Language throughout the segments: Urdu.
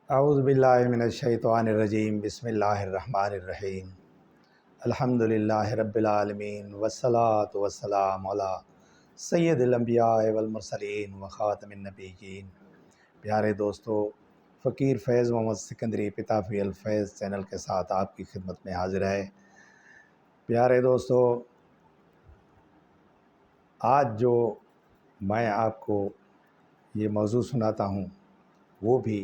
اعوذ باللہ من الشیطان الرجیم بسم اللہ الرحمن الرحیم الحمدللہ رب العالمین والصلاة والسلام علی سید الانبیاء والمرسلین وخاتم النبیین۔ پیارے دوستو، فقیر فیض محمد سکندری پتافی الفیض چینل کے ساتھ آپ کی خدمت میں حاضر ہے۔ پیارے دوستو، آج جو میں آپ کو یہ موضوع سناتا ہوں وہ بھی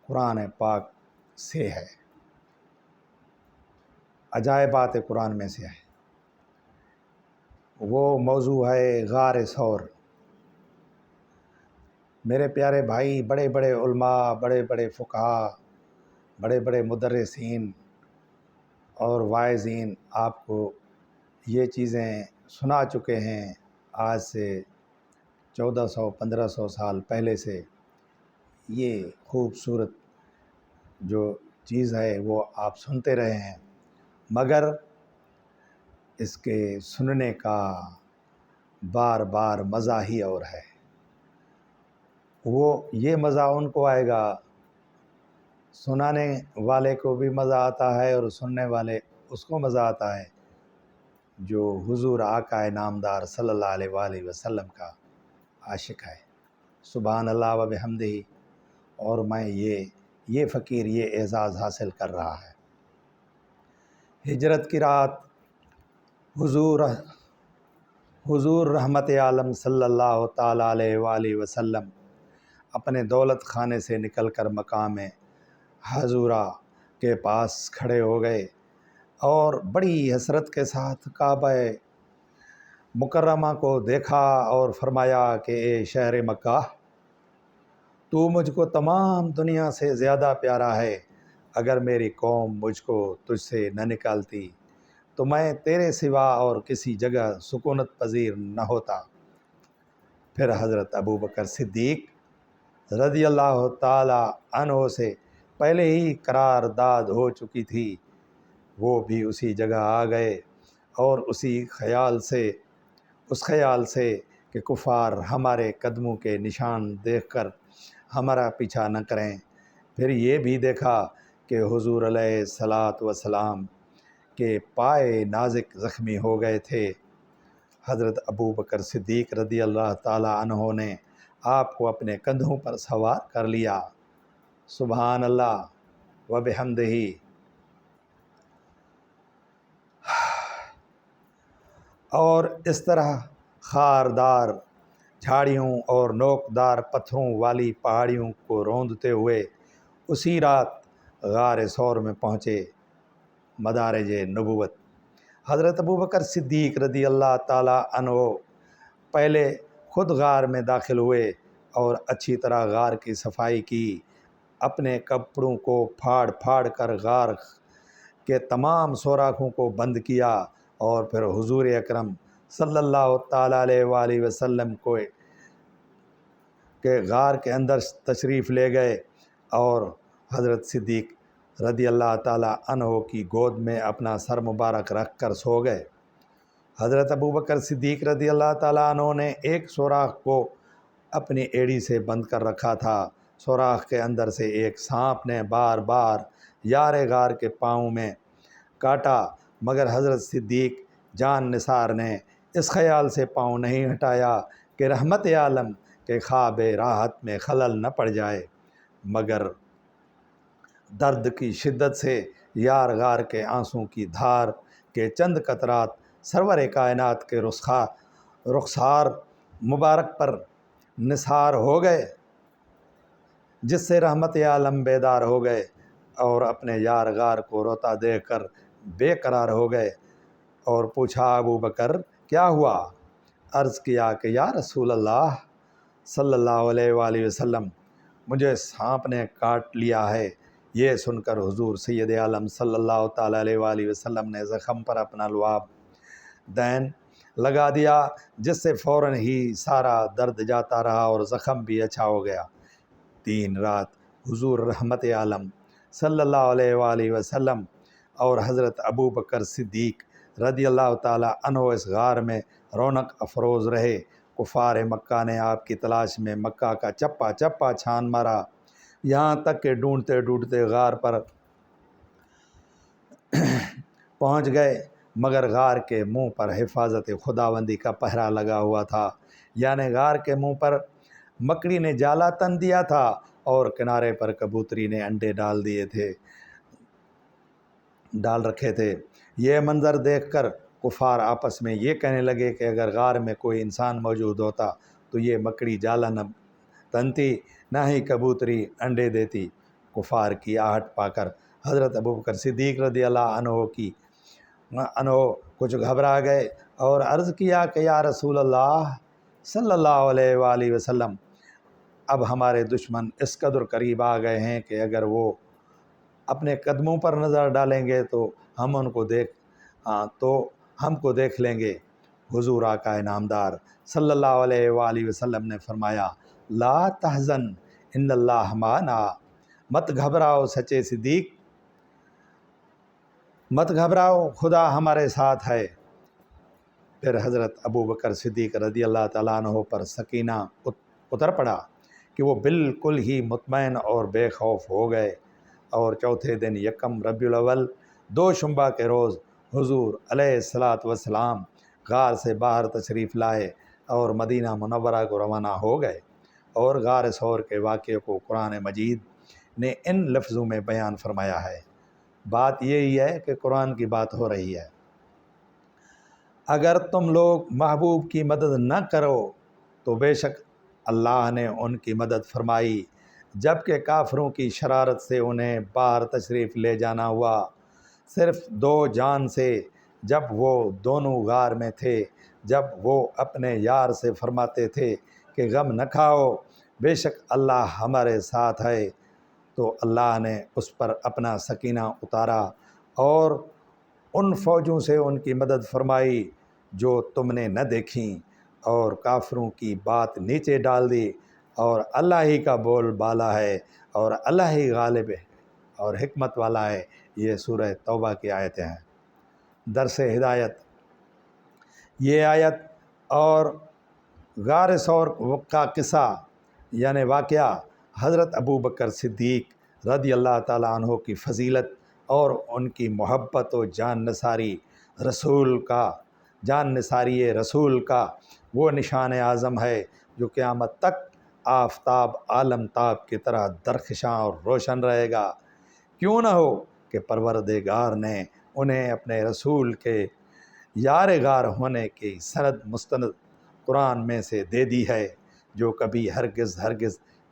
قرآن پاک سے ہے، عجائبات قرآن میں سے ہے۔ وہ موضوع ہے غار ثور۔ میرے پیارے بھائی، بڑے بڑے علماء، بڑے بڑے فقہا، بڑے بڑے مدرسین اور واعظین آپ کو یہ چیزیں سنا چکے ہیں آج سے 1400-1500 سال پہلے سے۔ یہ خوبصورت جو چیز ہے وہ آپ سنتے رہے ہیں، مگر اس کے سننے کا بار بار مزہ ہی اور ہے۔ وہ یہ مزہ ان کو آئے گا، سنانے والے کو بھی مزہ آتا ہے اور سننے والے اس کو مزہ آتا ہے جو حضور آقا نامدار صلی اللہ علیہ وآلہ وسلم کا عاشق ہے۔ سبحان اللہ و بحمدہ۔ اور میں یہ فقیر یہ اعزاز حاصل کر رہا ہے۔ ہجرت کی رات حضور رحمت عالم صلی اللہ تعالیٰ علیہ وآلہ وسلم اپنے دولت خانے سے نکل کر مقام حضورہ کے پاس کھڑے ہو گئے اور بڑی حسرت کے ساتھ کعبہ مکرمہ کو دیکھا اور فرمایا کہ اے شہر مکہ، تو مجھ کو تمام دنیا سے زیادہ پیارا ہے۔ اگر میری قوم مجھ کو تجھ سے نہ نکالتی تو میں تیرے سوا اور کسی جگہ سکونت پذیر نہ ہوتا۔ پھر حضرت ابوبکر صدیق رضی اللہ تعالی عنہ سے پہلے ہی قرارداد ہو چکی تھی، وہ بھی اسی جگہ آ گئے اور اس خیال سے کہ کفار ہمارے قدموں کے نشان دیکھ کر ہمارا پیچھا نہ کریں۔ پھر یہ بھی دیکھا کہ حضور علیہ الصلاۃ والسلام کے پائے نازک زخمی ہو گئے تھے۔ حضرت ابوبکر صدیق رضی اللہ تعالیٰ عنہ نے آپ کو اپنے کندھوں پر سوار کر لیا۔ سبحان اللہ و بحمدہ۔ اور اس طرح خاردار جھاڑیوں اور نوکدار پتھروں والی پہاڑیوں کو روندتے ہوئے اسی رات غار ثور میں پہنچے۔ مدارج نبوت۔ حضرت ابوبکر صدیق رضی اللہ تعالیٰ عنہ پہلے خود غار میں داخل ہوئے اور اچھی طرح غار کی صفائی کی، اپنے کپڑوں کو پھاڑ پھاڑ کر غار کے تمام سوراخوں کو بند کیا اور پھر حضور اکرم صلی اللہ تعالیٰ علیہ وآلہ وسلم کو کہ غار کے اندر تشریف لے گئے اور حضرت صدیق رضی اللہ تعالیٰ عنہ کی گود میں اپنا سر مبارک رکھ کر سو گئے۔ حضرت ابوبکر صدیق رضی اللہ تعالیٰ عنہ نے ایک سوراخ کو اپنی ایڑی سے بند کر رکھا تھا۔ سوراخ کے اندر سے ایک سانپ نے بار بار یار غار کے پاؤں میں کاٹا، مگر حضرت صدیق جان نثار نے اس خیال سے پاؤں نہیں ہٹایا کہ رحمت عالم کے خواب راحت میں خلل نہ پڑ جائے، مگر درد کی شدت سے یار غار کے آنسوں کی دھار کے چند قطرات سرور کائنات کے رخسار مبارک پر نثار ہو گئے، جس سے رحمت عالم بیدار ہو گئے اور اپنے یار غار کو روتا دیکھ کر بے قرار ہو گئے اور پوچھا، ابو بکر کیا ہوا؟ عرض کیا کہ یا رسول اللہ صلی اللہ علیہ وآلہ وسلم، مجھے سانپ نے کاٹ لیا ہے۔ یہ سن کر حضور سید عالم صلی اللہ تعالیٰ علیہ وآلہ وسلم نے زخم پر اپنا لعاب دین لگا دیا، جس سے فوراً ہی سارا درد جاتا رہا اور زخم بھی اچھا ہو گیا۔ 3 رات حضور رحمت عالم صلی اللہ علیہ وآلہ وسلم اور حضرت ابوبکر صدیق رضی اللہ تعالیٰ عنہ اس غار میں رونق افروز رہے۔ کفار مکہ نے آپ کی تلاش میں مکہ کا چپا چپا چھان مارا، یہاں تک کہ ڈھونڈتے ڈھونڈتے غار پر پہنچ گئے، مگر غار کے منہ پر حفاظت خداوندی کا پہرا لگا ہوا تھا، یعنی غار کے منہ پر مکڑی نے جالا تن دیا تھا اور کنارے پر کبوتری نے انڈے ڈال رکھے تھے۔ یہ منظر دیکھ کر کفار آپس میں یہ کہنے لگے کہ اگر غار میں کوئی انسان موجود ہوتا تو یہ مکڑی جالا نہ تنتی، نہ ہی کبوتری انڈے دیتی۔ کفار کی آہٹ پا کر حضرت ابوبکر صدیق رضی اللہ عنہ کچھ گھبرا گئے اور عرض کیا کہ یا رسول اللہ صلی اللہ علیہ وآلہ وسلم، اب ہمارے دشمن اس قدر قریب آ گئے ہیں کہ اگر وہ اپنے قدموں پر نظر ڈالیں گے تو ہم کو دیکھ لیں گے۔ حضور آقا انعامدار صلی اللہ علیہ وآلہ وسلم نے فرمایا، لا تحزن ان اللہ معنا، مت گھبراؤ سچے صدیق، مت گھبراؤ، خدا ہمارے ساتھ ہے۔ پھر حضرت ابوبکر صدیق رضی اللہ تعالیٰ عنہ پر سکینہ اتر پڑا کہ وہ بالکل ہی مطمئن اور بے خوف ہو گئے، اور چوتھے دن یکم ربیع الاول دوشنبہ کے روز حضور علیہ الصلاۃ والسلام غار سے باہر تشریف لائے اور مدینہ منورہ کو روانہ ہو گئے، اور غار ثور کے واقعے کو قرآن مجید نے ان لفظوں میں بیان فرمایا ہے۔ بات یہی ہے کہ قرآن کی بات ہو رہی ہے، اگر تم لوگ محبوب کی مدد نہ کرو تو بے شک اللہ نے ان کی مدد فرمائی، جبکہ کافروں کی شرارت سے انہیں باہر تشریف لے جانا ہوا، صرف 2 جان سے، جب وہ دونوں غار میں تھے، جب وہ اپنے یار سے فرماتے تھے کہ غم نہ کھاؤ، بے شک اللہ ہمارے ساتھ ہے، تو اللہ نے اس پر اپنا سکینہ اتارا اور ان فوجوں سے ان کی مدد فرمائی جو تم نے نہ دیکھیں، اور کافروں کی بات نیچے ڈال دی، اور اللہ ہی کا بول بالا ہے اور اللہ ہی غالب ہے اور حکمت والا ہے۔ یہ سورہ توبہ کی آیتیں ہیں۔ درس ہدایت، یہ آیت اور غار ثور کا قصہ یعنی واقعہ حضرت ابوبکر صدیق رضی اللہ تعالیٰ عنہ کی فضیلت اور ان کی محبت و جان نثاری رسول کا وہ نشان اعظم ہے جو قیامت تک آفتاب عالم تاب کی طرح درخشاں اور روشن رہے گا۔ کیوں نہ ہو کہ پروردگار نے انہیں اپنے رسول کے یار غار ہونے کی سند مستند قرآن میں سے دے دی ہے، جو کبھی ہرگز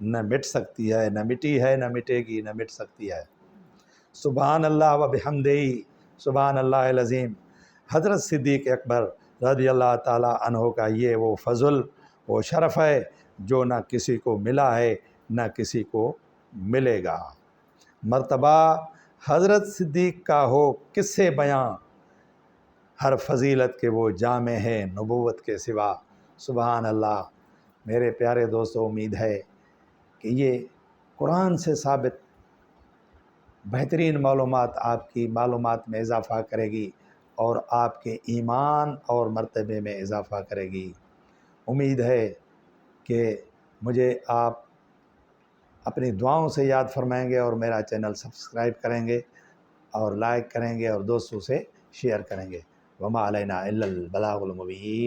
نہ مٹ سکتی ہے، نہ مٹی ہے، نہ مٹے گی، نہ مٹ سکتی ہے۔ سبحان اللہ و بحمدہ، سبحان اللہ العظیم۔ حضرت صدیق اکبر رضی اللہ تعالیٰ عنہ کا یہ وہ فضل و شرف ہے جو نہ کسی کو ملا ہے نہ کسی کو ملے گا۔ مرتبہ حضرت صدیق کا ہو کس سے بیاں، ہر فضیلت کے وہ جامع ہے نبوت کے سوا۔ سبحان اللہ۔ میرے پیارے دوستو، امید ہے کہ یہ قرآن سے ثابت بہترین معلومات آپ کی معلومات میں اضافہ کرے گی اور آپ کے ایمان اور مرتبے میں اضافہ کرے گی۔ امید ہے کہ مجھے آپ اپنی دعاؤں سے یاد فرمائیں گے اور میرا چینل سبسکرائب کریں گے اور لائک کریں گے اور دوستوں سے شیئر کریں گے۔ وما علینا الا البلاغ المبین۔